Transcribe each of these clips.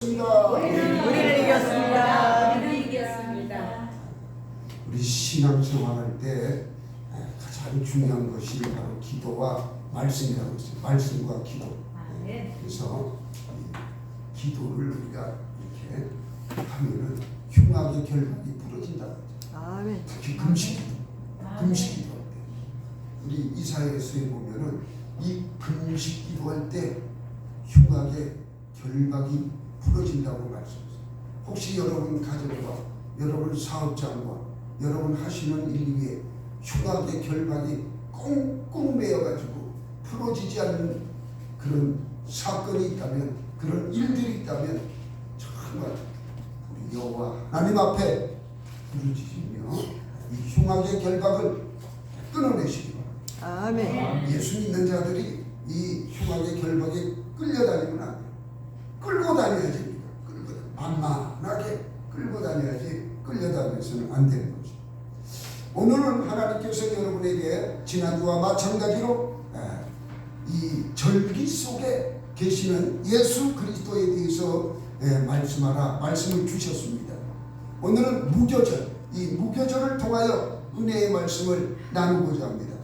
우리를 이겼습니다. 우리를 이겼습니다. 우리 신앙생활할 때 가장 중요한 것이 바로 기도와 말씀이라고 했어요. 말씀과 기도. 그래서 기도를 우리가 이렇게 하면은 흉악의 결박이 부러진다. 특히 금식기도. 금식기도 할 때. 우리 이사야서에 보면은 이 금식기도 할 때 흉악의 결박이 부러진다고 말씀하셨어요. 혹시 여러분 가정과 여러분 사업장과 여러분 하시는 일 위에 흉악의 결박이 꽁꽁 매여가지고 풀어지지 않는 그런 사건이 있다면, 그런 일들이 있다면 정말 우리 여호와 하나님 앞에 부르짖으며 이 흉악의 결박을 끊어내시기 바랍니다. 아멘. 예수 믿는 자들이 이 흉악의 결박에 끌려다니면 안 돼요. 끌고 다녀야 됩니다. 만만하게 끌고 다녀야지 끌려다녀서는 안 되는 거죠. 오늘은 하나님께서 여러분에게 지난주와 마찬가지로 이 절기 속에 계시는 예수 그리스도에 대해서 말씀하라 말씀을 주셨습니다. 오늘은 무교절, 이 무교절을 통하여 은혜의 말씀을 나누고자 합니다.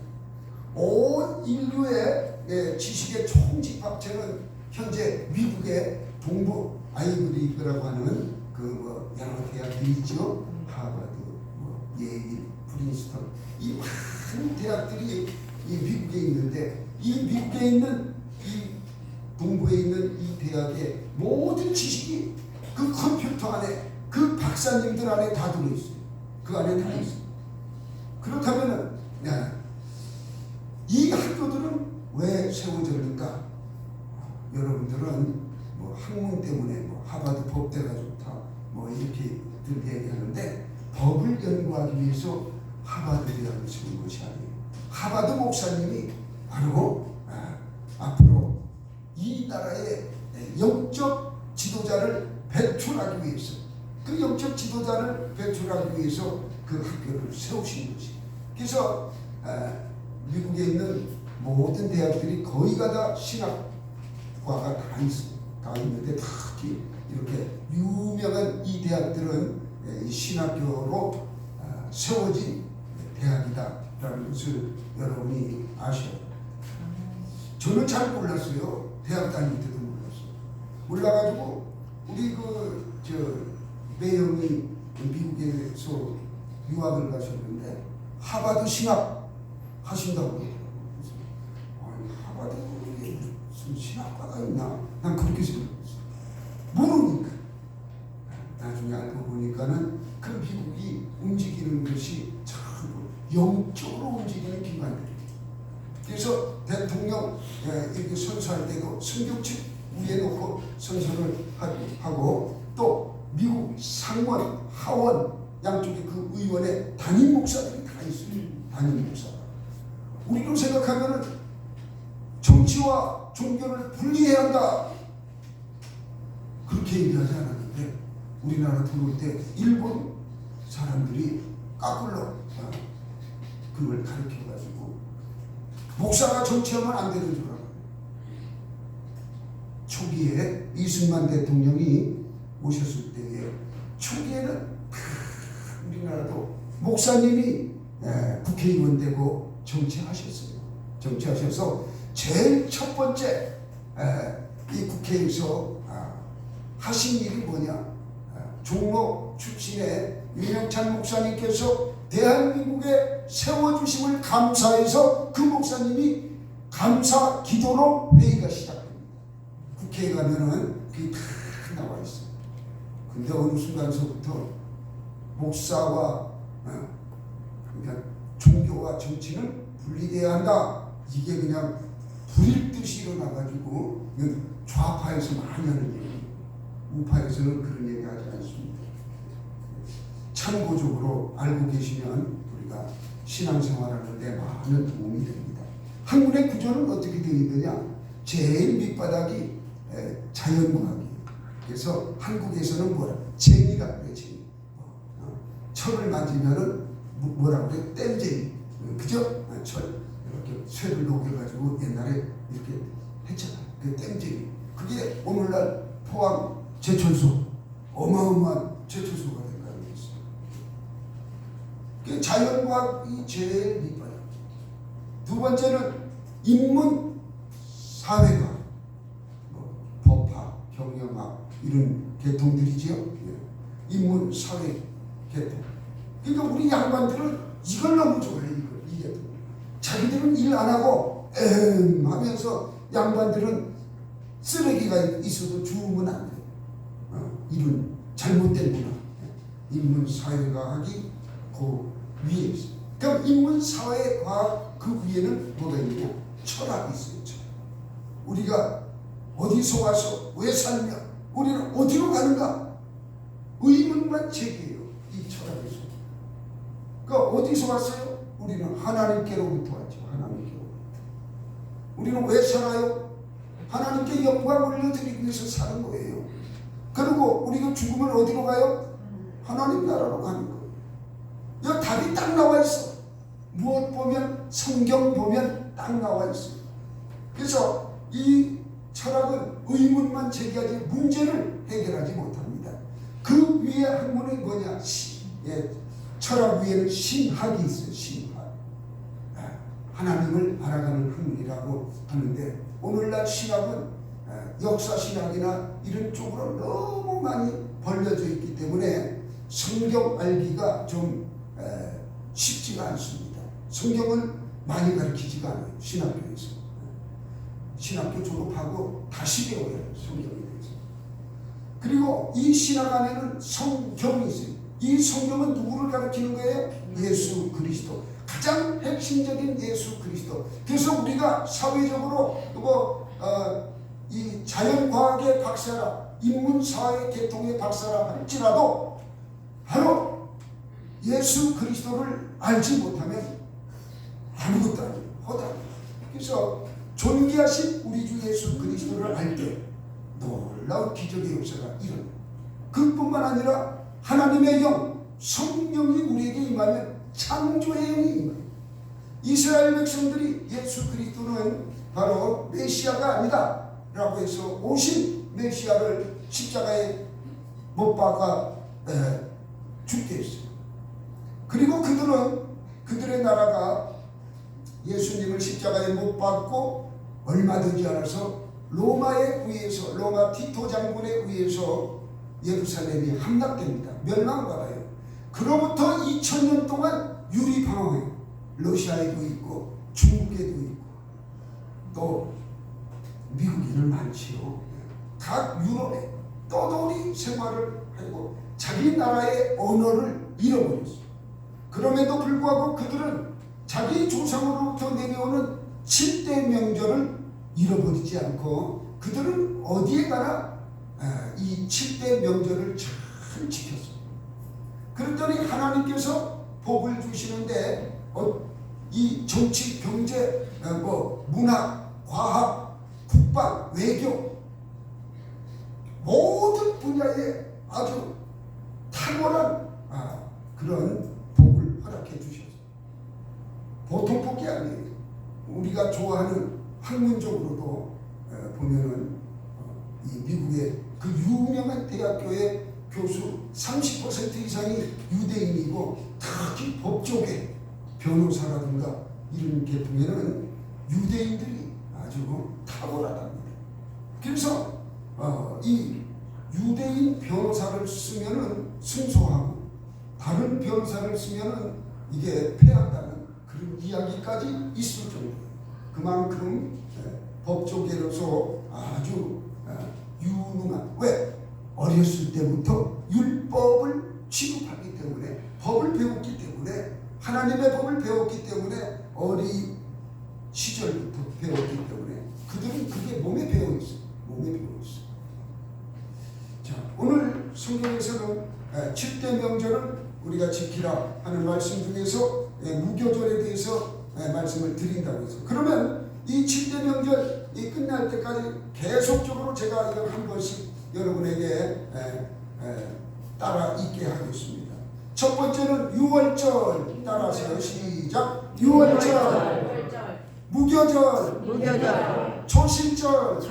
온 인류의 지식의 총집합체는 현재 미국의 동부 아이브리그라고 하는 여러 대학들이 있죠. 하버드, 예일, 프린스턴, 이 많은 대학들이 이 미국에 있는데, 이 미국에 있는 이 동부에 있는 이 대학의 모든 지식이 그 컴퓨터 안에, 그 박사님들 안에 다 들어있어요. 그 안에 다 있어요. 그렇다면은 이 학교들은 왜 세워졌는가? 여러분들은 학문 때문에 하버드 법대가 좋다 이렇게들 얘기하는데, 법을 연구하기 위해서 하버드 대학을 세운 것이 아니에요. 하버드 목사님이 바로 앞으로 이 나라의 영적 지도자를 배출하기 위해서, 그 영적 지도자를 배출하기 위해서 그 학교를 세우신 것이에요. 그래서 미국에 있는 모든 대학들이 거의가 다 신학과가 다 있어요. 다 있는데 특히 이렇게 유명한 이 대학들은 신학교로 세워진 대학이다라는 것을 여러분이 아셔요. 저는 잘 몰랐어요. 대학 다닐 때도 몰랐어요. 몰라가지고 우리 매형이 미국에서 유학을 가셨는데 하버드 신학 하신다고 그러더라고요. 하버드에 무슨 신학과가 있나? 난 그렇게 생각했어요. 모르니까. 나중에 알고 보니까는 그 미국이 움직이는 것이 전부 영적으로 움직이는 기관들이에요. 그래서 대통령 이렇게 선서할 때도 성경책 위에 놓고 선서를 하고, 또 미국 상원, 하원 양쪽에 그 의원의 담임 목사들이 다 있어요. 담임 목사. 우리로 생각하면은 정치와 종교를 분리해야 한다, 그렇게 얘기하지 않았는데, 우리나라 들어올 때 일본 사람들이 까불러 그걸 가르쳐가지고 목사가 정치하면 안 되는 줄 알아요. 초기에 이승만 대통령이 오셨을 때에 초기에는 우리나라도 목사님이 국회의원 되고 정치하셨어요. 정치하셔서 제일 첫 번째 이 국회에서 하신 일이 뭐냐? 종로 출신의 윤영찬 목사님께서 대한민국에 세워주심을 감사해서 그 목사님이 감사 기도로 회의가 시작됩니다. 국회에 가면은 그게 다 나와 있어요. 근데 어느 순간서부터 목사와 그러니까 종교와 정치는 분리돼야 한다, 이게 그냥 불일 듯이 일어나가지고 좌파에서 많이 하는 얘기, 우파에서는 그런 얘기 하지 않습니다. 참고적으로 알고 계시면 우리가 신앙생활하는데 많은 도움이 됩니다. 학문의 구조는 어떻게 되어 있느냐? 제일 밑바닥이 자연과학이에요. 그래서 한국에서는 쟁이라 그래요. 쟁이. 철을 만지면은 뭐라고 그래요? 땜쟁이. 그죠? 철. 이렇게 쇠를 녹여가지고 옛날에 이렇게 했잖아요. 그 땜쟁이. 그게 오늘날 포항 제철소, 어마어마한 제철소가 된다는 것입니다. 자연과학이 제일 이뻐요. 두 번째는 인문 사회과학, 법학, 경영학 이런 계통들이지요. 인문 사회 계통. 그러니까 우리 양반들은 이걸 너무 좋아해요. 이게 자기들은 일 안 하고 하면서 양반들은 쓰레기가 있어도 주우면 안 돼요. 이런 잘못된 문화. 인문사회과학이 그 위에 있어요. 그럼 인문사회과학 그 위에는 뭐가 있느냐? 철학이 있어요. 철학. 우리가 어디서 와서 왜 살며 우리는 어디로 가는가? 의문만 제기해요. 이 철학에서. 그러니까 어디서 왔어요? 우리는 하나님께로부터 왔죠. 하나님께로부터. 우리는 왜 살아요? 하나님께 영광을 올려드리기 위해서 사는 거예요. 그리고 우리가 죽으면 어디로 가요? 하나님 나라로 가는 거예요. 여기 답이 딱 나와 있어. 무엇 보면 성경 보면 딱 나와 있어요. 그래서 이 철학은 의문만 제기하지 문제를 해결하지 못합니다. 그 위에 학문이 뭐냐? 철학 위에는 신학이 있어요. 신학. 하나님을 알아가는 학문이라고 하는데 오늘날 신학은 역사신학이나 이런 쪽으로 너무 많이 벌려져 있기 때문에 성경 알기가 좀 쉽지가 않습니다. 성경을 많이 가르치지가 않아요. 신학교에서. 신학교 졸업하고 다시 배워요. 성경에 대해서. 그리고 이 신학 안에는 성경이 있어요. 이 성경은 누구를 가르치는 거예요? 예수 그리스도. 가장 핵심적인 예수 그리스도. 그래서 우리가 사회적으로 이 자연과학의 박사라, 인문사회 계통의 박사라 할지라도 바로 예수 그리스도를 알지 못하면 아무것도 아니에요. 허다. 그래서 존귀하신 우리 주 예수 그리스도를 알 때 놀라운 기적의 역사가 일어나요. 그뿐만 아니라 하나님의 영, 성령이 우리에게 임하면 창조의 영이 임해요. 이스라엘 백성들이 예수 그리스도는 바로 메시아가 아니다 라고 해서 오신 메시아를 십자가에 못 박아 죽게 했어요. 그리고 그들의 나라가 예수님을 십자가에 못 박고 얼마 되지 않아서 로마에 의해서, 로마 티토 장군에 의해서 예루살렘이 함락됩니다. 멸망받아요. 그로부터 2000년 동안 유리방황해요. 러시아에도 있고 중국에도 있고 또 미국인은 많지요. 각 유럽에 떠돌이 생활을 하고 자기 나라의 언어를 잃어버렸어요. 그럼에도 불구하고 그들은 자기 조상으로부터 내려오는 7대 명절을 잃어버리지 않고 그들은 어디에 가나 이 7대 명절을 잘 지켰어요. 그랬더니 하나님께서 복을 주시는데 이 정치, 경제, 문학, 과학, 국방, 외교 모든 분야에 아주 탁월한 그런 복을 허락해 주셨어요. 보통 복이 아니에요. 우리가 좋아하는 학문적으로도 보면은 이 미국의 그 유명한 대학교의 교수 30% 이상이 유대인이고 특히 법조계 변호사라든가 이런 계통에는 유대인들이 아주 탁월하답니다. 그래서 이 유대인 변호사를 쓰면은 승소하고 다른 변호사를 쓰면은 이게 패한다는 그런 이야기까지 있을 정도예요. 그만큼 법조계로서 아주 유능한, 왜? 어렸을 때부터 율법을 취급하기 때문에, 법을 배웠기 때문에, 하나님의 법을 배웠기 때문에, 어린 시절부터 배웠기 때문에 그들은 그게 몸에 배어있어요. 몸에 배어있어요. 자, 오늘 성경에서는 7대 명절을 우리가 지키라 하는 말씀 중에서 무교절에 대해서 말씀을 드린다고 해서, 그러면 이 7대 명절이 끝날 때까지 계속적으로 제가 이걸 한 번씩 여러분에게 따라 읽게 하겠습니다. 첫 번째는 유월절, 따라서 시작. 유월절, 무교절, 초실절,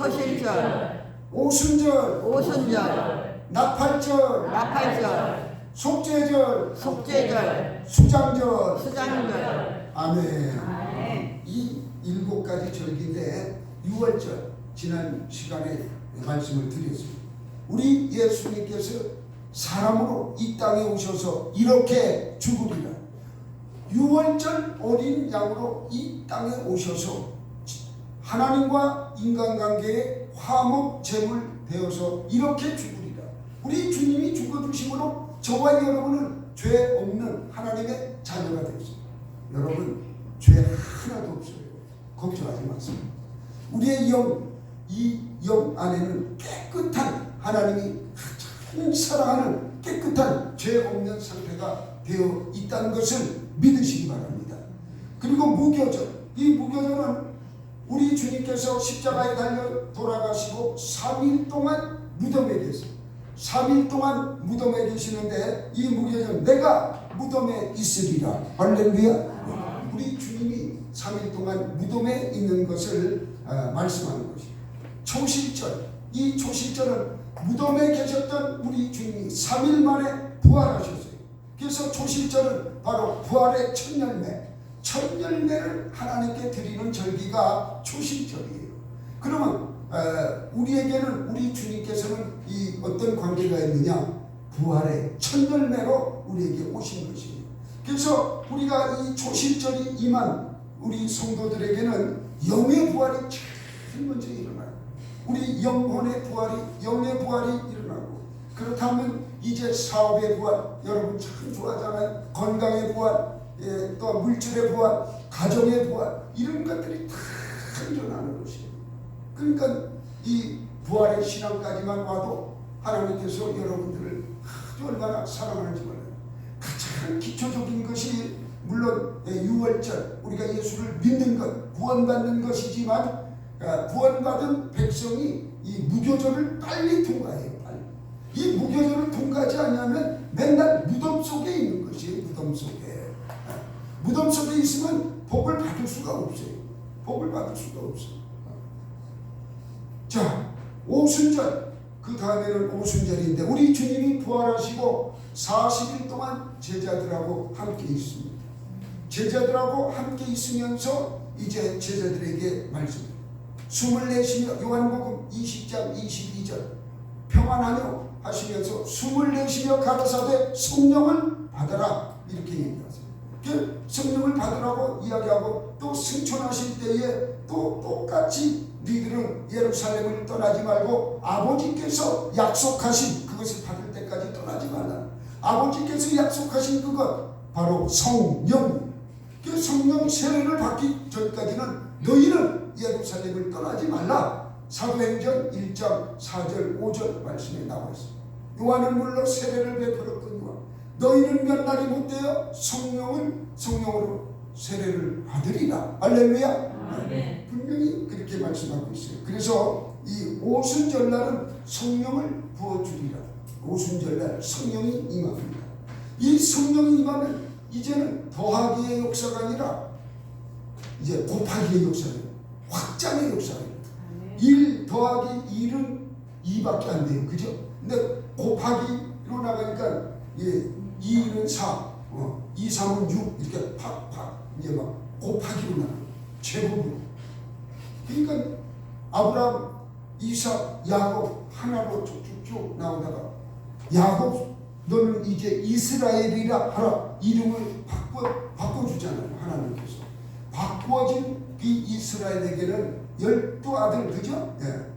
오순절, 오순절, 나팔절, 나팔절, 속죄절, 속죄절, 수장절. 수장절. 아멘. 아멘. 이 7가지 절기인데 6월절 지난 시간에 말씀을 드렸습니다. 우리 예수님께서 사람으로 이 땅에 오셔서 이렇게 죽으리라. 6월절 어린 양으로 이 땅에 오셔서 하나님과 인간관계의 화목 제물 되어서 이렇게 죽으리라. 우리 주님이 죽어주심으로 저와 여러분은 죄 없는 하나님의 자녀가 되었습니다. 여러분 죄 하나도 없어요. 걱정하지 마세요. 우리의 이 영 안에는 깨끗한 하나님이 가장 사랑하는 깨끗한 죄 없는 상태가 되어 있다는 것을 믿으시기 바랍니다. 그리고 무교절, 이 무교절은 우리 주님께서 십자가에 달려 돌아가시고 3일 동안 무덤에 계세요. 3일 동안 무덤에 계시는데 이 무교절 내가 무덤에 있으리라. 할렐루야. 우리 주님이 3일 동안 무덤에 있는 것을 말씀하는 것입니다. 초실절, 이 초실절은 무덤에 계셨던 우리 주님이 3일 만에 부활하셨어요. 그래서 초실절은 바로 부활의 첫 열매, 첫 열매를 하나님께 드리는 절기가 초실절이에요. 그러면 우리에게는 우리 주님께서는 이 어떤 관계가 있느냐? 부활의 첫 열매로 우리에게 오신 것이에요. 그래서 우리가 이 초실절이 임한 우리 성도들에게는 영의 부활이 제일 먼저 일어나요. 우리 영혼의 부활이, 영의 부활이 일어나고, 그렇다면 이제 사업의 부활, 여러분 참 좋아하잖아요. 건강의 부활, 또 물질의 부활, 가정의 부활, 이런 것들이 다 일어나는 것이에요. 그러니까 이 부활의 신앙까지만 와도 하나님께서 여러분들을 아주 얼마나 사랑하는지 몰라요. 가장 기초적인 것이 물론 6월절 우리가 예수를 믿는 것, 구원받는 것이지만 구원받은 백성이 이 무교절을 빨리 통과해요. 빨리. 이 무교절을 통과하지 않으면 맨날 무덤 속에 있는 것이에요. 무덤 속에. 무덤 속에 있으면 복을 받을 수가 없어요. 복을 받을 수가 없어요. 자, 오순절. 그 다음에는 오순절인데 우리 주님이 부활하시고 40일 동안 제자들하고 함께 있습니다. 제자들하고 함께 있으면서 이제 제자들에게 말씀합니다. 숨을 내쉬며 요한복음 20장 22절 평안하며 하시면서 숨을 내쉬며 가라사대 성령을 받아라 이렇게 얘기하세요. 성령을 받으라고 이야기하고 또 승천하실 때에 또 똑같이 너희들은 예루살렘을 떠나지 말고 아버지께서 약속하신 그것을 받을 때까지 떠나지 말라. 아버지께서 약속하신 그것 바로 성령. 그 성령 세례를 받기 전까지는 너희는 예루살렘을 떠나지 말라. 사도행전 1장 4절 5절 말씀에 나와 있습니다. 요한은 물론 세례를 베풀었거니와 너희는 몇 날이 못되어 성령으로 세례를 받으리라. 할렐루야. 아멘. 분명히 그렇게 말씀하고 있어요. 그래서 이 오순절날은 성령을 부어주리라. 오순절날 성령이 임합니다. 이 성령이 임하면 이제는 더하기의 역사가 아니라 이제 곱하기의 역사예요. 확장의 역사예요. 1 더하기 1은 2밖에 안 돼요. 그죠? 근데 곱하기로 나가니까 2는 4, 2, 3은 6 이렇게 팍팍 이제 막 곱하기로 나가요. 제곱으로. 그러니까 아브라함, 이삭, 야곱 하나로 쭉쭉쭉 나오다가 야곱 너는 이제 이스라엘이라 하라 이름을 바꿔주잖아요. 하나님께서 바꾸어진 이 이스라엘에게는 12아들 그죠? 네.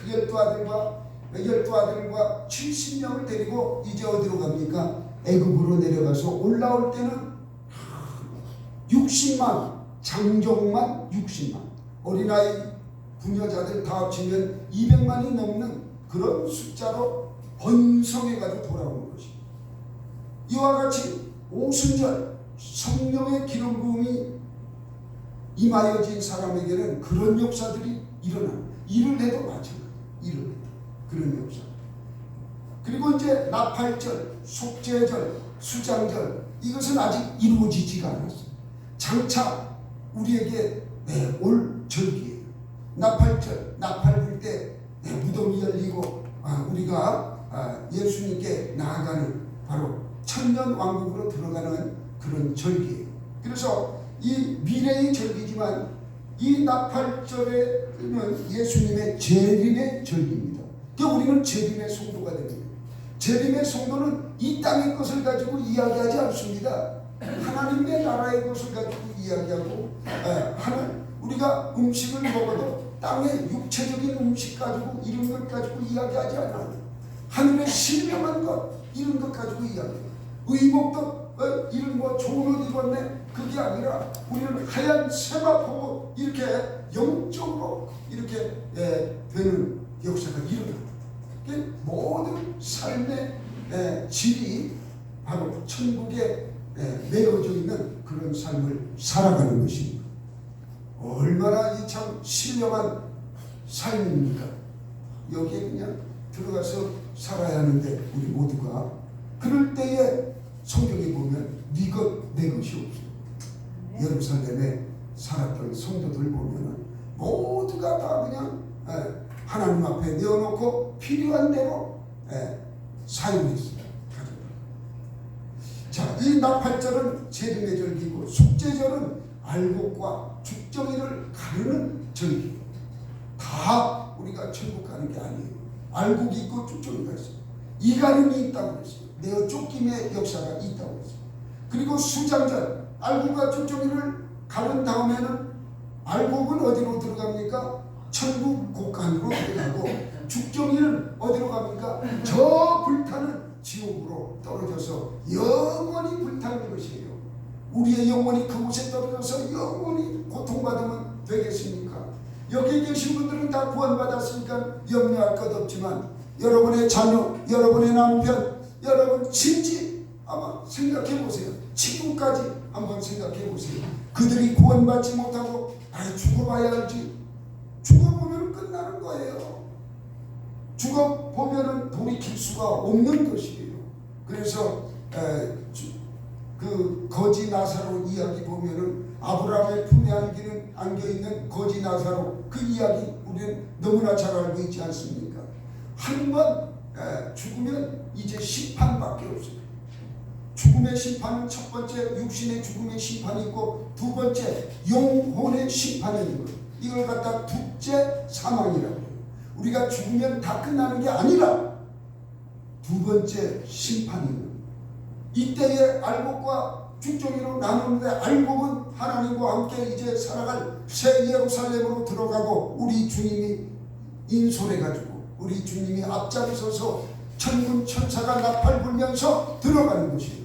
12아들과 70명을 데리고 이제 어디로 갑니까? 애굽으로 내려가서 올라올 때는 60만 장정만 60만 어린아이 부녀자들 다 합치면 200만이 넘는 그런 숫자로 번성해가지고 돌아오는 것입니다. 이와 같이 오순절 성령의 기름 부음이 임하여진 사람에게는 그런 역사들이 일어납니다. 일을 해도 마찬가지예요. 일을 해도 그런 역사. 그리고 이제 나팔절, 속죄절, 수장절 이것은 아직 이루어지지가 않았어요. 장차 우리에게 올 절기예요. 나팔절, 나팔 불 때 무덤이 열리고 우리가 예수님께 나아가는 바로 천년왕국으로 들어가는 그런 절기예요. 그래서 이 미래의 절기지만 이 나팔절에는 예수님의 재림의 절기입니다. 그러니까 우리는 재림의 성도가 됩니다. 재림의 성도는 이 땅의 것을 가지고 이야기하지 않습니다. 하나님의 나라의 것을 가지고 이야기하고 우리가 음식을 먹어도 땅의 육체적인 음식 가지고 이런 것 가지고 이야기하지 않아요. 하늘의 신령한 것 이런 것 가지고 이야기해요. 의복도 이런 좋은 옷 입었네 그게 아니라 우리는 하얀 세마 보고 이렇게 영적으로 이렇게 되는 역사가 일어납니다. 모든 삶의 질이 바로 천국에 매어져 있는 그런 삶을 살아가는 것입니다. 얼마나 이 참 신령한 삶입니까? 여기에 그냥 들어가서 살아야 하는데 우리 모두가 그럴 때에 성경에 보면 네 것 내 것이 없어요. 예루살렘에 살았던 성도들 보면 모두가 다 그냥 하나님 앞에 내어놓고 필요한 대로 사용했어요. 자, 이 나팔절은 재림의 절기고 속죄절은 알곡과 죽정이를 가르는 절기. 다 우리가 천국 가는 게 아니에요. 알곡이 있고 죽정이가 있어요. 이가름이 있다고 했어요. 내어 쫓김의 역사가 있다고 했어요. 그리고 수장절, 알곡과 죽정이를 가른 다음에는 알곡은 어디로 들어갑니까? 천국 곳간으로 들어가고 죽정이는 어디로 갑니까? 저 불타는 지옥으로 떨어져서 영원히 불타는 것이에요. 우리의 영혼이 그곳에 떨어져서 영원히 고통받으면 되겠습니까? 여기 계신 분들은 다 구원받았으니까 염려할 것 없지만 여러분의 자녀, 여러분의 남편, 여러분 친지 아마 생각해 보세요. 친구까지 한번 생각해 보세요. 그들이 구원받지 못하고 죽어봐야 알지. 죽어보면 끝나는 거예요. 죽어보면 돌이킬 수가 없는 것이에요. 그래서 그 거지 나사로 이야기 보면은 아브라함의 품에 안겨있는 거지 나사로 그 이야기 우리는 너무나 잘 알고 있지 않습니까? 한번 죽으면 이제 심판밖에 없어요. 죽음의 심판은 첫 번째 육신의 죽음의 심판이 있고 두 번째 영혼의 심판이 있는 거예요. 이걸 갖다 둘째 사망이라고 해요. 우리가 죽으면 다 끝나는 게 아니라 두 번째 심판이 있는 거예요. 이때에 알곡과 죽정이로 나누는데 알곡은 하나님과 함께 이제 살아갈 새 예루살렘으로 들어가고 우리 주님이 인솔해가지고 우리 주님이 앞장서서 천군 천사가 나팔 불면서 들어가는 것이에요.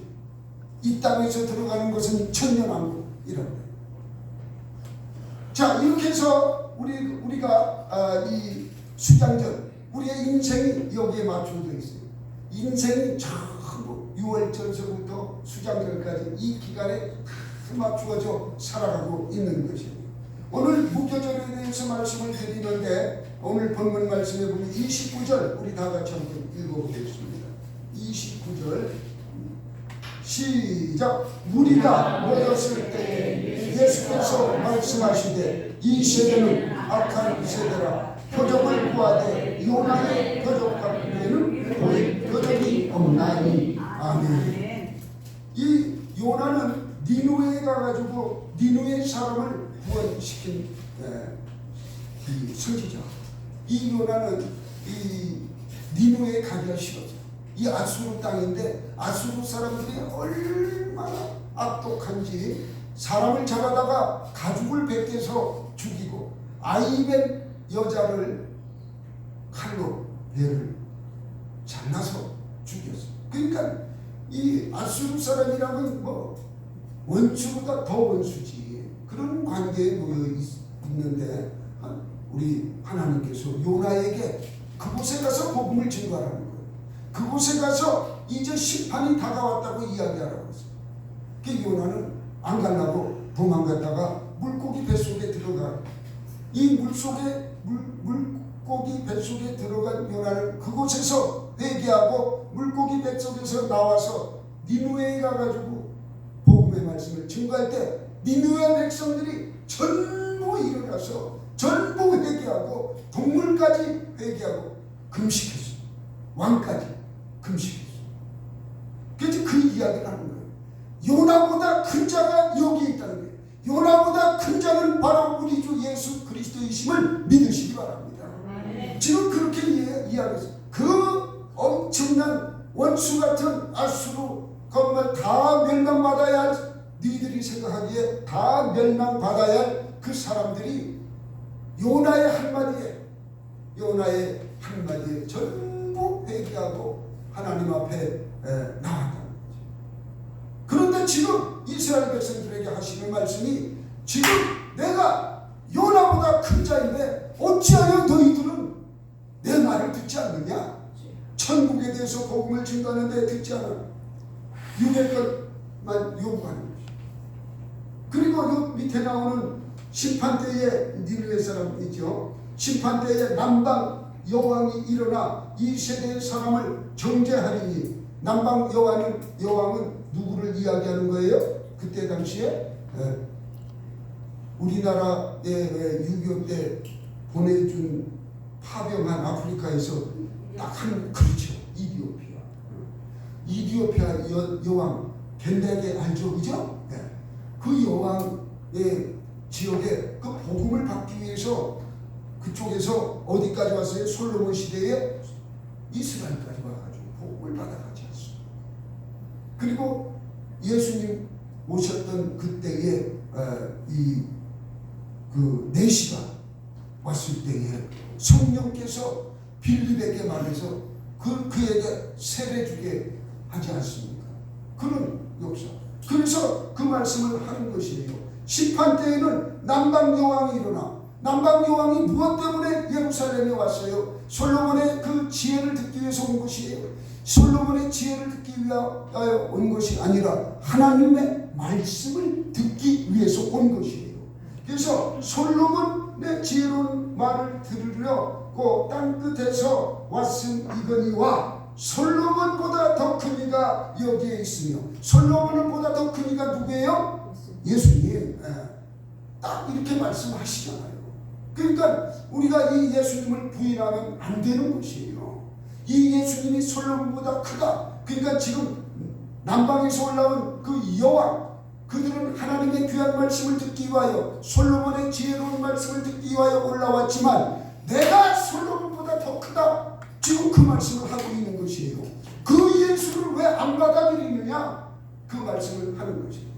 이 땅에서 들어가는 것은 천년왕국이라고 해요. 자, 이렇게 해서 우리가 이 수장절 우리의 인생이 여기에 맞춰져 있어요. 인생이 전부 6월절서부터 수장절까지 이 기간에 다 맞추어져 살아가고 있는 것이에요. 오늘 무교절에 대해서 말씀을 드리는데 오늘 본문 말씀에 보면 29절 우리 다 같이 한번 읽어보겠습니다. 29절 시작. 무리가 모였을 때에 예수께서 말씀하시되 이 세대는 악한 세대라. 표적을 구하되 요나의 표적 같게는 보일 표적이 없나니. 아멘. 이 요나는 니누에 가가지고 니누의 사람을 구원시킨 이 선지자. 이 요나는 이 니누에 가기가 싫었어요. 이 아수르 땅인데 아수르 사람들이 얼마나 악독한지 사람을 잡아다가 가죽을 벗겨서 죽이고 아이벤 여자를 칼로 배를 잘라서 죽였어요. 그러니까 이 아수르 사람이라면 원수보다 더 원수지. 그런 관계에 놓여 있는데 우리 하나님께서 요나에게 그곳에 가서 복음을 증거하라는 거예요. 그곳에 가서 이제 심판이 다가왔다고 이야기하라고 했어요. 그 요나는 안 가려고 도망갔다가 물고기 뱃속에 들어가. 이 물고기 뱃속에 들어간 요나는 그곳에서 회개하고 물고기 뱃속에서 나와서 니누에 가가지고 복음의 말씀을 증거할 때 니누의 백성들이 전부 일어나서 전부 회개하고 동물까지 회개하고 금식했어. 왕까지 금식했어. 그래서 그 이야기를 하는 거예요. 요나보다 큰 자가 여기 있다는 거예요. 요나보다 큰 자는 바로 우리 주 예수 그리스도이심을 믿으시기 바랍니다. 지금 그렇게 이야기했어요. 그 엄청난 원수 같은 아수르 정말 다 멸망받아야 할, 너희들이 생각하기에 다 멸망받아야 할 그 사람들이 요나의 한마디에 전부 회개하고 하나님 앞에 나왔다는 거죠. 그런데 지금 이스라엘 백성들에게 하시는 말씀이, 지금 내가 요나보다 큰 자인데 어찌하여 너희들은 내 말을 듣지 않느냐? 천국에 대해서 복음을 증거하는데 듣지 않아. 600건만 요구하는 거죠. 그리고 요 밑에 나오는 심판대에 니느웨 사람 있죠. 심판대에 남방 여왕이 일어나 이 세대의 사람을 정죄하리니, 남방 여왕은 누구를 이야기하는 거예요? 그때 당시에 우리나라에 6.25 때 보내준 파병한 아프리카에서 딱 한, 그렇죠, 이디오피아 여왕 겐다게 알죠, 그죠? 네. 그 여왕의 지역에 그 복음을 받기 위해서 그쪽에서 어디까지 왔어요? 솔로몬 시대에 이스라엘까지 와가지고 복음을 받아가지 않습니다. 그리고 예수님 오셨던 그때에 그 내시가 왔을 때에 성령께서 빌립에게 말해서 그에게 세례 주게 하지 않습니까? 그런 역사. 그래서 그 말씀을 하는 것이에요. 심판 때에는 남방 여왕이 일어나, 남방 여왕이 무엇 때문에 예루살렘에 왔어요? 솔로몬의 그 지혜를 듣기 위해서 온 것이에요. 솔로몬의 지혜를 듣기 위하여 온 것이 아니라 하나님의 말씀을 듣기 위해서 온 것이에요. 그래서 솔로몬의 지혜로운 말을 들으려고 땅끝에서 왔음이거니와 솔로몬보다 더 큰 이가 여기에 있으며, 솔로몬보다 더 큰 이가 누구예요? 예수님. 딱 이렇게 말씀하시잖아요. 그러니까 우리가 이 예수님을 부인하면 안 되는 것이에요. 이 예수님이 솔로몬보다 크다. 그러니까 지금 남방에서 올라온 그 여왕, 그들은 하나님의 귀한 말씀을 듣기 위하여, 솔로몬의 지혜로운 말씀을 듣기 위하여 올라왔지만 내가 솔로몬보다 더 크다. 지금 그 말씀을 하고 있는 것이에요. 그 예수를 왜 안 받아들이느냐? 그 말씀을 하는 것이에요.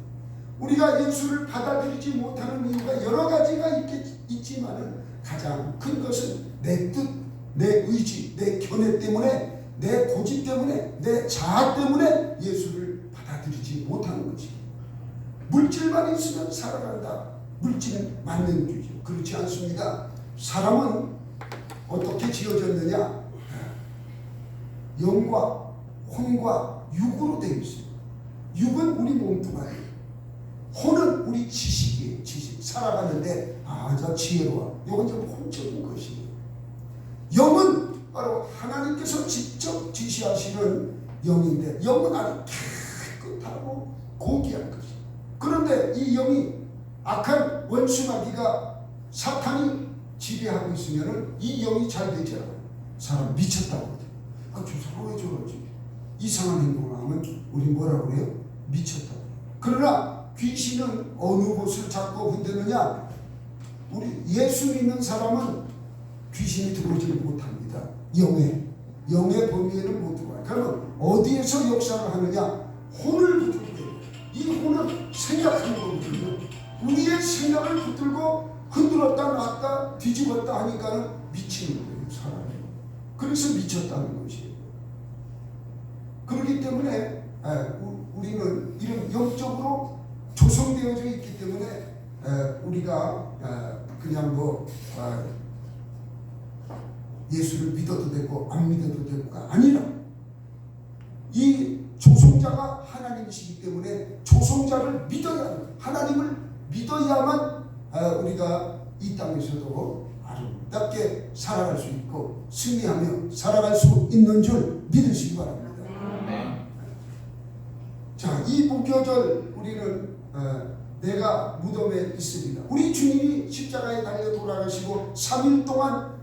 우리가 예수를 받아들이지 못하는 이유가 여러 가지가 있지만은 가장 큰 것은 내 뜻, 내 의지, 내 견해 때문에, 내 고집 때문에, 내 자아 때문에 예수를 받아들이지 못하는 것이에요. 물질만 있으면 살아간다. 물질은 맞는 주죠. 그렇지 않습니다. 사람은 어떻게 지어졌느냐? 영과 혼과 육으로 되어 있어요. 육은 우리 몸뚱아리, 혼은 우리 지식이에요. 지식. 살아가는데 저 지혜로워. 이건 좀 혼적인 것이에요. 영은 바로 하나님께서 직접 지시하시는 영인데, 영은 아주 깨끗하고 고귀한 것이에요. 그런데 이 영이 악한 원수마귀가 사탄이 지배하고 있으면 이 영이 잘 되지 않아요. 사람 미쳤다고 하죠. 저 사람 왜 저러지? 이상한 행동을 하면 우리 뭐라고 그래요? 미쳤다고. 그러나 귀신은 어느 곳을 잡고 흔드느냐? 우리 예수 믿는 사람은 귀신이 들어오지 못합니다. 영의 범위에는 못 들어와요. 그러면 어디에서 역사를 하느냐? 혼을 붙들고, 이 혼은 생각하는 거거든요. 우리의 생각을 붙들고 흔들었다 놨다 뒤집었다 하니까는 미치는 거예요, 사람이. 그래서 미쳤다는 것이에요. 그렇기 때문에 우리는 이런 영적으로 조성되어져 있기 때문에 우리가 그냥 예수를 믿어도 되고 안 믿어도 되고가 아니라, 이 조성자가 하나님이시기 때문에 조성자를 믿어야, 하나님을 믿어야만 우리가 이 땅에서도 아름답게 살아갈 수 있고 승리하며 살아갈 수 있는 줄 믿으시기 바랍니다. 자, 이 무교절 우리는 내가 무덤에 있습니다. 우리 주님이 십자가에 달려 돌아가시고 3일 동안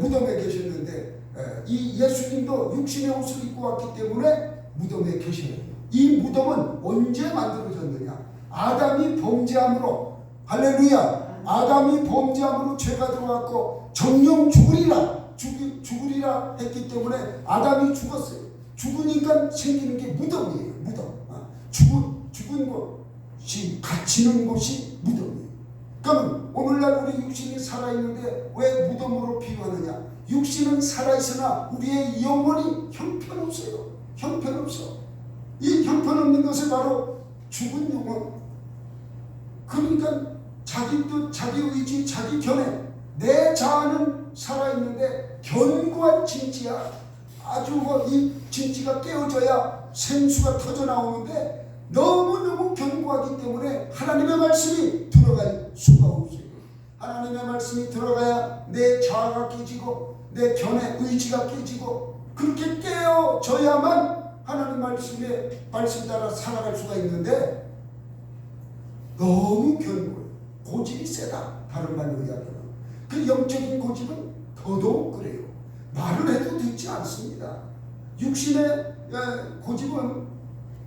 무덤에 계셨는데 이 예수님도 육신의 옷을 입고 왔기 때문에 무덤에 계셔야 돼요. 이 무덤은 언제 만들어졌느냐? 아담이 범죄함으로, 할렐루야, 아담이 범죄함으로 죄가 들어왔고 정령 죽으리라 했기 때문에 아담이 죽었어요. 죽으니까 생기는 게 무덤이에요. 무덤. 죽은 곳이 갇히는 곳이 무덤이에요. 그럼 오늘날 우리 육신이 살아있는데 왜 무덤으로 비유하느냐? 육신은 살아있으나 우리의 영혼이 형편없어요. 형편없어. 이 형편없는 것을 바로 죽은 영혼. 그러니까 자기 뜻, 자기 의지, 자기 견해, 내 자아는 살아있는데 견고한 진지야. 아주 이 진지가 깨어져야 생수가 터져나오는데 너무너무 견고하기 때문에 하나님의 말씀이 들어갈 수가 없어요. 하나님의 말씀이 들어가야 내 자아가 깨지고 내 견해, 의지가 깨지고 그렇게 깨어져야만 하나님 말씀 따라 살아갈 수가 있는데 너무 견고해요. 고집이 세다. 다른 말로 이야기하면 그 영적인 고집은 더더욱 그래요. 말을 해도 듣지 않습니다. 육신의 고집은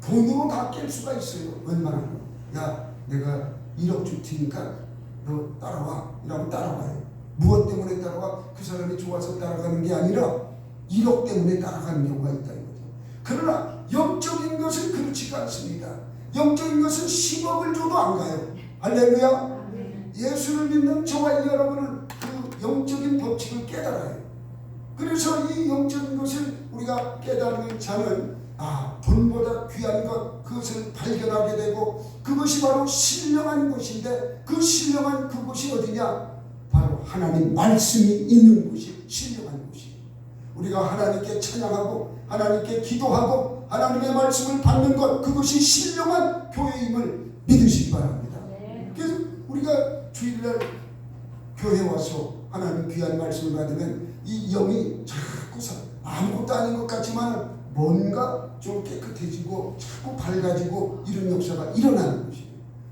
돈으로 다 깰 수가 있어요. 웬만하면. 야, 내가 1억 줄 테니까 너 따라와. 이러면 따라와요. 무엇 때문에 따라와? 그 사람이 좋아서 따라가는 게 아니라 1억 때문에 따라가는 경우가 있다 이거죠. 그러나 영적인 것은 그렇지가 않습니다. 영적인 것은 10억을 줘도 안 가요. 할렐루야. 예수를 믿는 저와 여러분은 그 영적인 법칙을 깨달아요. 그래서 이 영적인 것을 우리가 깨닫는 자는 돈보다 귀한 것, 그것을 발견하게 되고 그것이 바로 신령한 것인데 그 신령한 그곳이 어디냐? 바로 하나님 말씀이 있는 곳이 신령한 곳이에요. 우리가 하나님께 찬양하고 하나님께 기도하고 하나님의 말씀을 받는 것, 그것이 신령한 교회임을 믿으시기 바랍니다. 그래서 우리가 주일날 교회 와서 하나님 귀한 말씀을 받으면 이 영이 자꾸 아무것도 아닌 것 같지만 뭔가 좀 깨끗해지고 자꾸 밝아지고 이런 역사가 일어나는 것이에요.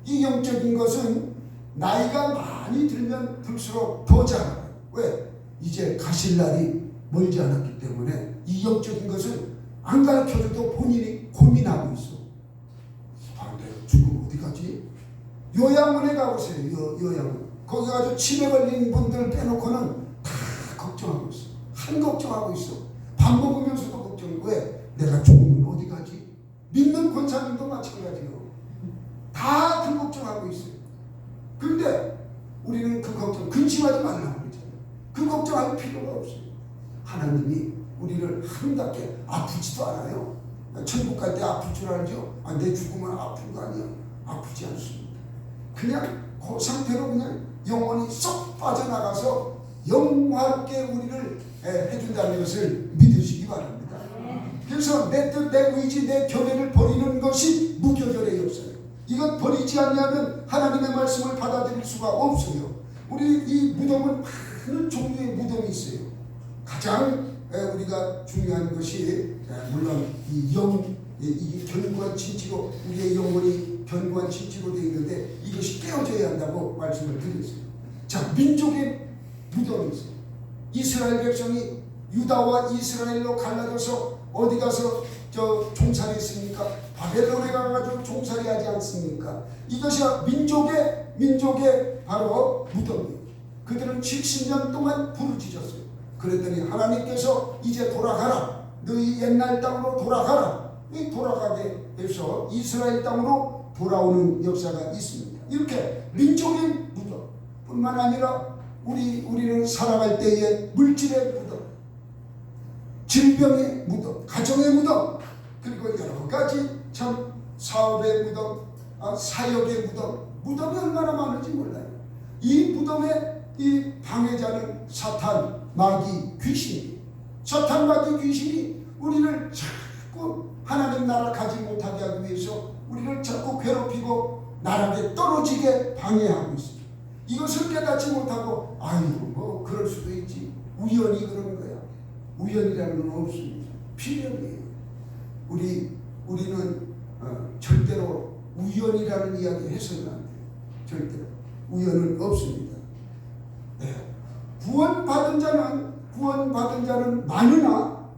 이 영적인 것은 나이가 많이 들면 들수록 더 자라요. 왜? 이제 가실 날이 멀지 않았기 때문에 이 영적인 것을 안 가르쳐줘도 본인이 고민하고 있어. 내가 죽으면 어디 가지? 요양원에 가보세요. 요양원. 거기 가서 치매 걸린 분들 빼놓고는 다 걱정하고 있어. 한 걱정하고 있어. 밥 먹으면서도 걱정해. 왜? 내가 죽으면 어디 가지? 믿는 권사님도 마찬가지요. 다 그 걱정하고 있어요. 그런데 우리는 그 걱정 근심하지 말라고 그러잖아요. 그 걱정할 필요가 없어요. 하나님이 우리를 아름답게 아프지도 않아요. 천국 갈 때 아플 줄 알죠? 내 죽으면 아픈 거 아니야. 아프지 않습니다. 그냥 그 상태로 그냥 영혼이 쏙 빠져나가서 영화롭게 우리를 해준다는 것을 믿으시기 바랍니다. 그래서 내 뜻, 내 의지, 내 견해를 버리는 것이 무교절의 역사예요. 이것 버리지 않으면 하나님의 말씀을 받아들일 수가 없어요. 우리 이 무덤은 많은 종류의 무덤이 있어요. 가장 우리가 중요한 것이 물론 이 견고한 진치로 우리의 영혼이 견고한 진치로 되어 있는데 이것이 깨어져야 한다고 말씀을 드렸어요. 자, 민족의 무덤이 있어요. 이스라엘 백성이 유다와 이스라엘로 갈라져서 어디 가서 종살이했습니까? 바벨론에 가가지고 종살이하지 않습니까? 이것이 민족의 바로 무덤이에요. 그들은 70년 동안 부르짖었어요. 그랬더니 하나님께서 이제 돌아가라. 너희 옛날 땅으로 돌아가라. 돌아가게 해서 이스라엘 땅으로 돌아오는 역사가 있습니다. 이렇게 민족의 무덤 뿐만 아니라 우리는 살아갈 때의 물질의 무덤, 질병의 무덤, 가정의 무덤, 그리고 여러 가지 참 사업의 무덤, 사역의 무덤, 무덤이 얼마나 많은지 몰라요. 이 무덤의 이 방해자는 사탄, 마귀, 귀신이에요. 사탄, 마귀, 귀신이 우리를 자꾸 하나님 나라 가지 못하게 하기 위해서 우리를 자꾸 괴롭히고 나락에 떨어지게 방해하고 있어요. 이것을 깨닫지 못하고 뭐 그럴 수도 있지. 우연히 그런 거야. 우연이라는 건 없습니다. 필연이에요. 우리는 절대로 우연이라는 이야기 해서는 안 돼요. 절대로 우연은 없습니다. 구원받은 구원받은 자는 많으나,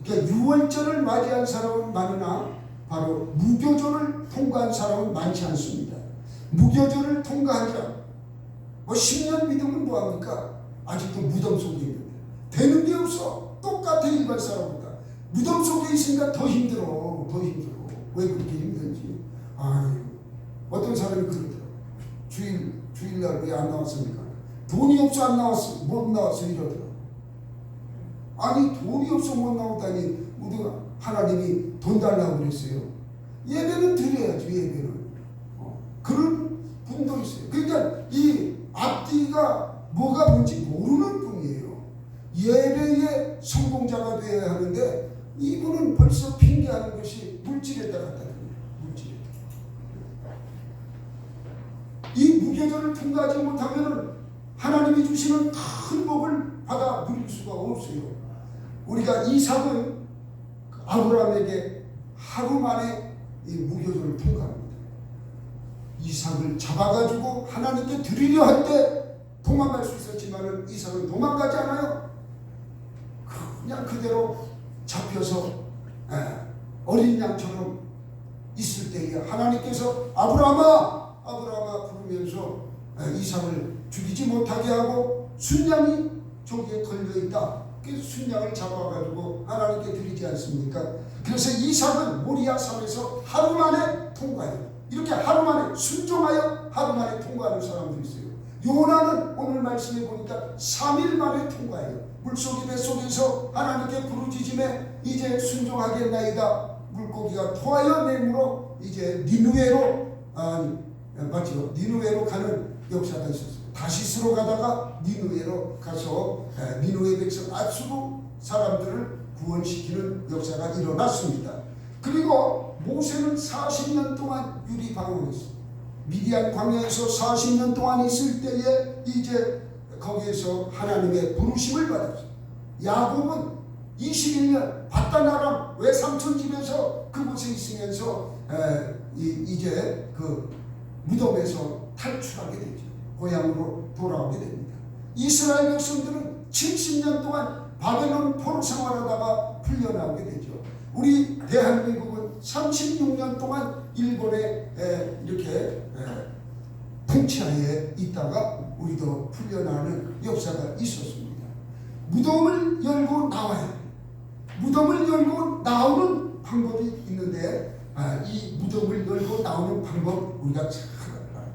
그러니까 유월절을 맞이한 사람은 많으나 바로 무교절을 통과한 사람은 많지 않습니다. 무교절을 통과한 자, 10년 믿으면 뭐합니까? 아직도 무덤 속에 있는데 되는 게 없어. 똑같아. 일반 사람보다 무덤 속에 있으니까 더 힘들어. 왜 그렇게 힘든지. 어떤 사람이 그러더라고. 주일날 왜 안 나왔습니까? 돈이 없어 안 나왔어. 못 나왔어 이러더라고. 아니 돈이 없어 못 나오다니 우리가 하나님이 돈 달라고 그랬어요. 예배는 드려야지. 예배는 그런 분도 있어요. 그러니까 이 앞뒤가 뭐가 뭔지 모르는 분이에요. 예배의 성공자가 되어야 하는데 이분은 벌써 핑계하는 것이 물질에다 갖다 줍니다. 물질에. 이 무교절을 통과하지 못하면 하나님이 주시는 큰 복을 받아 누릴 수가 없어요. 우리가 이삭은 아브라함에게 하루 만에 이 무교절을 통과합니다. 이삭을 잡아가지고 하나님께 드리려 할 때 도망갈 수 있었지만 이삭은 도망가지 않아요. 그냥 그대로 잡혀서 어린 양처럼 있을 때에 하나님께서 아브라함아 부르면서 이삭을 죽이지 못하게 하고 순양이 저기에 걸려있다. 그래서 순양을 잡아가지고 하나님께 드리지 않습니까? 그래서 이삭은 모리아 산에서 하루 만에 통과해요. 이렇게 하루 만에 순종하여 하루 만에 통과하는 사람도 있어요. 요나는 오늘 말씀에 보니까 3일 만에 통과해요. 물속이 뱃속에서 하나님께 부르짖음에 이제 순종하겠나이다. 물고기가 토하여 내물어 이제 니느웨로 가는 역사가 있었어요. 다시스로 가다가 니느웨로 가서 니느웨 백성 압수로 사람들을 구원시키는 역사가 일어났습니다. 그리고 모세는 40년 동안 유리방황했어요. 미디안 광야에서 40년 동안 있을 때에 이제 거기에서 하나님의 부르심을 받았어요. 야곱은 21년 바다나람 외삼촌 집에서 그곳에 있으면서 이제 그 무덤에서 탈출하게 되죠. 고향으로 돌아오게 됩니다. 이스라엘 백성들은 70년 동안 바벨론 포로 생활하다가 풀려나오게 되죠. 우리 대한민국은 36년 동안 일본의 이렇게 통치하에 있다가 우리도 풀려나는 역사가 있었습니다. 무덤을 열고 나와야 돼요. 무덤을 열고 나오는 방법이 있는데 이 무덤을 열고 나오는 방법 우리가 잘 알아요.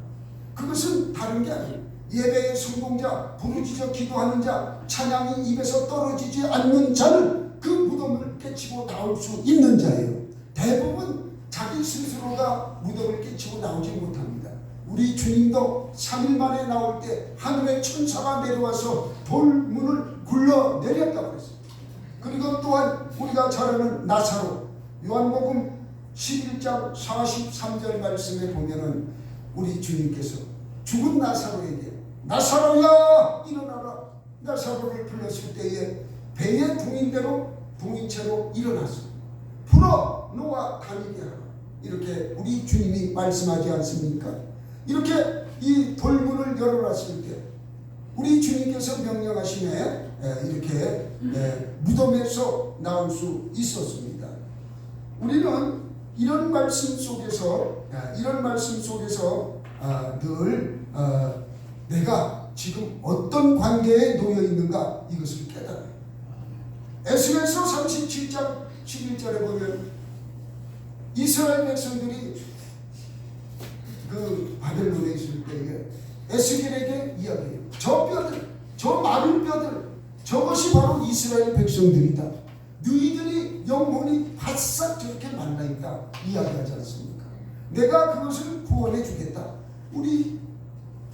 그것은 다른 게 아니에요. 예배의 성공자, 부르짖어 기도하는 자, 찬양이 입에서 떨어지지 않는 자는 그 무덤을 깨치고 나올 수 있는 자예요. 대부분 자기 스스로가 무덤을 깨치고 나오지 못합니다. 우리 주님도 3일 만에 나올 때 하늘의 천사가 내려와서 돌문을 굴러내렸다고 했습니다. 그리고 또한 우리가 잘 아는 나사로, 요한복음 11장 43절 말씀에 보면은 우리 주님께서 죽은 나사로에게 나사로야 일어나라. 나사로를 불렀을 때에 배의 동인채로 일어났어. 풀어 놓아 다니게 하라. 이렇게 우리 주님이 말씀하지 않습니까? 이렇게 이 돌문을 열어놨을 때 우리 주님께서 명령하시네 이렇게 무덤에서 나올 수 있었습니다. 우리는 이런 말씀 속에서 늘 내가 지금 어떤 관계에 놓여 있는가 이것을 깨달아요. 에스겔서 37장 11절에 보면 이스라엘 백성들이 그 바벨론에 있을 때에 에스겔에게 이야기해요. 저 뼈들, 저 마른 뼈들, 저것이 바로 이스라엘 백성들이다. 너희들이 영혼이 바싹 저렇게 말라있다 이야기하지 않습니까? 내가 그것을 구원해 주겠다. 우리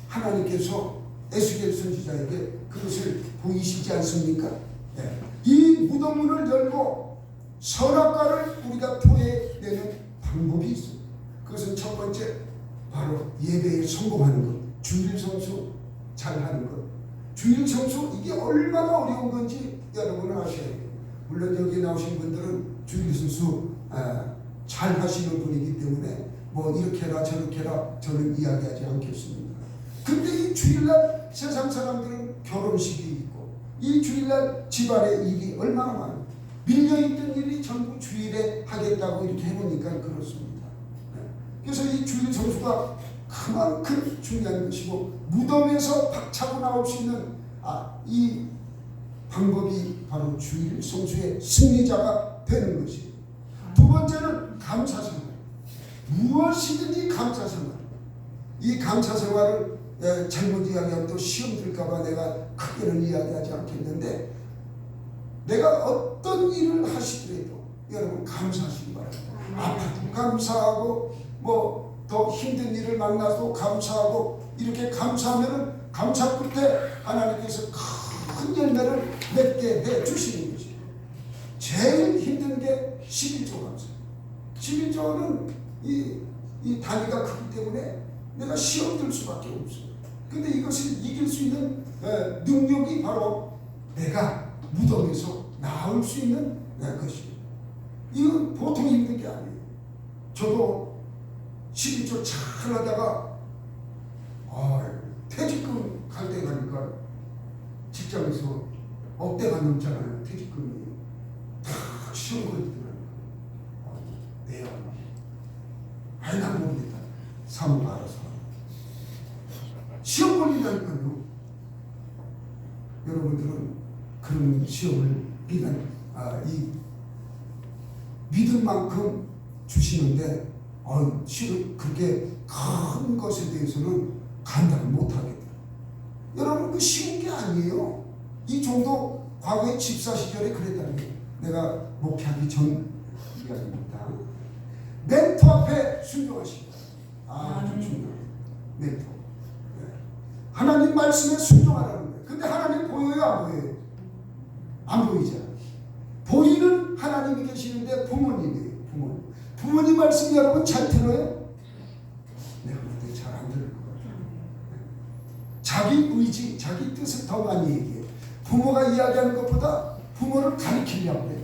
하나님께서 에스겔 선지자에게 그것을 보이시지 않습니까? 이 무덤문을 열고 선악과를 우리가 토해내는 방법이 있습니다. 그것은 첫 번째 바로 예배에 성공하는 것, 주일 성수 잘하는 것. 주일 성수 이게 얼마나 어려운 건지 여러분은 아셔야 돼요. 물론 여기 나오신 분들은 주일 성수 잘 하시는 분이기 때문에 뭐 이렇게 해라 저렇게 해라 저는 이야기하지 않겠습니다. 근데 이 주일날 세상 사람들은 결혼식이 있고 이 주일날 집안의 일이 얼마나 많아요. 밀려있던 일이 전부 주일에 하겠다고 이렇게 해보니까 그렇습니다. 그래서 이 주일 성수가 그만큼 중요한 것이고, 무덤에서 박차고 나올 수 있는 이 방법이 바로 주일 성수의 승리자가 되는 것이에요. 두 번째는 감사생활. 무엇이든지 감사생활. 이 감사생활을 잘못 이야기하면 또 시험 들까봐 내가 크게는 이야기하지 않겠는데, 내가 어떤 일을 하시더라도 여러분 감사하시기 바랍니다. 아파도 감사하고 뭐 더 힘든 일을 만나도 감사하고, 이렇게 감사하면은 감사 끝에 하나님께서 큰 열매를 맺게 해 주시는 것이에요. 제일 힘든 게 11조 감사. 11조는 이 단위가 크기 때문에 내가 시험 들 수밖에 없어요. 근데 이것을 이길 수 있는 능력이 바로 내가 무덤에서 나올 수 있는 것이에요. 이건 보통 힘든 게 아니에요. 저도 11조 잘 하다가 퇴직금 갈 때 가니까 직장에서 억대가 넘잖아요. 퇴직금이 다 시험 걸리더라고요. 내야 난 모르겠다. 사모가 알아서 시험 걸리다니까요. 여러분들은 그런 시험을 이 믿을 만큼 주시는데 시험 그렇게 큰 것에 대해서는 감당을 못하겠다. 여러분 그 쉬운 게 아니에요. 이 정도 과거에 집사 시절에 그랬다는 게 내가 목회하기 전 이야기입니다. 멘토 앞에 순종하십니다. 좀 중요해요. 멘토. 하나님 말씀에 순종하라는 거예요. 근데 하나님 보여요, 안 보여요? 안 보이잖아요. 보이는 하나님이 계시는데 부모님이에요. 부모님 말씀 여러분 잘 들어요? 내가 그때 잘 안 들을 것 같아요. 자기 의지, 자기 뜻을 더 많이 얘기해요. 부모가 이야기하는 것보다 부모를 가르치려고 해요.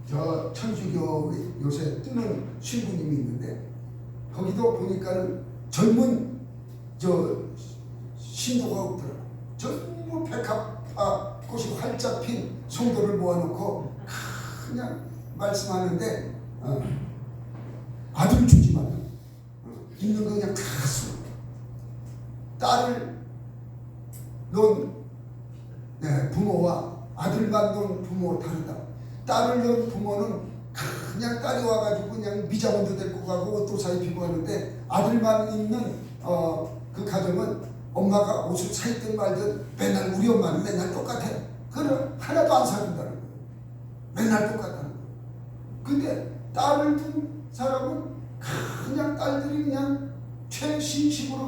저 천주교 요새 뜨는 신부님이 있는데, 거기도 보니까는 젊은 신도가 없더라고요. 전부 백합화 꽃이 활짝 핀 성도를 모아놓고 그냥 말씀하는데 아들 주지만 있는 거 그냥 다 써. 딸을 놓은 부모와 아들만 놓은 부모 다르다. 딸을 놓은 부모는 그냥 딸이 와가지고 그냥 미장원도 데리고 가고 옷도 사입히고 하는데, 아들만 있는 그 가정은 엄마가 옷을 사입든 말든 맨날 우리 엄마는 맨날 똑같아. 그거는 하나도 안 사준다는 거예요. 맨날 똑같다는 거예요. 근데 딸을 둔 사람은 그냥 딸들이 그냥 최신식으로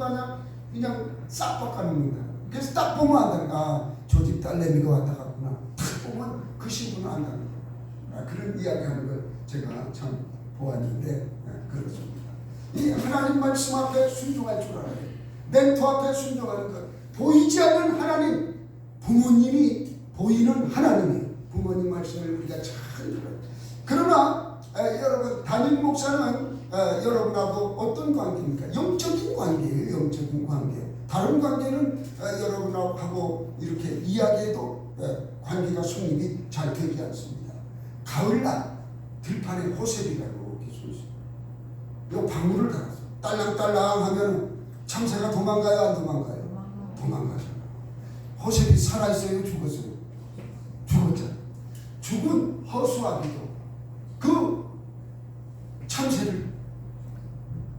그냥 싹 바꿔놓는다. 그래서 딱 보면 안다는 저 집 딸내미가 왔다 갔구나. 딱 보면 그 신부는 안다는 거예요. 그런 이야기하는 걸 제가 참 보았는데 그렇습니다. 이 하나님 말씀 앞에 순종할 줄 알아요. 멘토 앞에 순종하는 것. 보이지 않는 하나님, 부모님이 보이는 하나님이에요. 부모님 말씀을 우리가 잘 들어요. 그러나 여러분, 담임 목사는 여러분하고 어떤 관계입니까? 영적인 관계예요. 영적인 관계. 다른 관계는 여러분하고 이렇게 이야기해도 관계가 성립이 잘 되지 않습니다. 가을날 들판에 호셉이가 이렇게 서 있어요. 요 방울을 달았어. 딸랑딸랑 하면 참새가 도망가요, 안 도망가요? 도망가잖아. 호셉이 살아있어요, 죽었어요? 죽었잖아. 죽은 허수아비도 그 참새를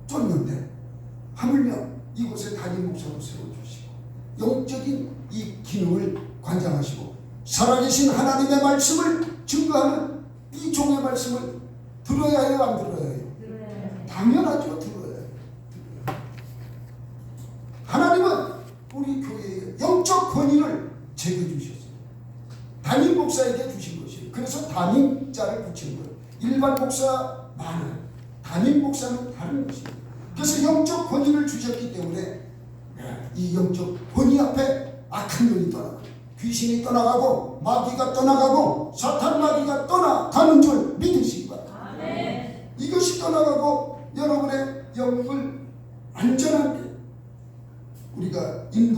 쫓는데 하물며 이곳에 담임 목사로 세워주시고 영적인 이 기능을 관장하시고 살아계신 하나님의 말씀을 증거하는 이 종의 말씀을 들어야 해요, 안 들어야 해요? 당연하죠. 들어야 해요. 하나님은 우리 교회에 영적 권위를 제게 주셨어요. 담임 목사에게 주신 것이에요. 그래서 담임자를 붙인 거예요. 일반 목사 많아요. 담임 목사는 다른 것입니다. 그래서 영적 권위를 주셨기 때문에 이 영적 권위 앞에 악한 영이 떠나가고 귀신이 떠나가고 마귀가 떠나가고 사탄 마귀가 떠나가는 줄 믿으시기 바랍니다. 이것이 떠나가고 여러분의 영을 안전하게 우리가 인도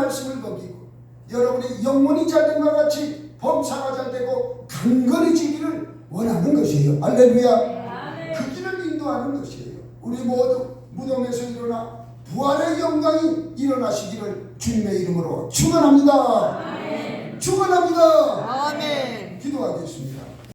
말씀을 먹이고 여러분의 영혼이 잘된 것 같이 범사가 잘되고 강건해지기를 원하는 것이에요. 할렐루야. 그 길을 인도하는 것이에요. 우리 모두 무덤에서 일어나 부활의 영광이 일어나시기를 주님의 이름으로 축원합니다. 축원합니다. 아멘. 기도하겠습니다.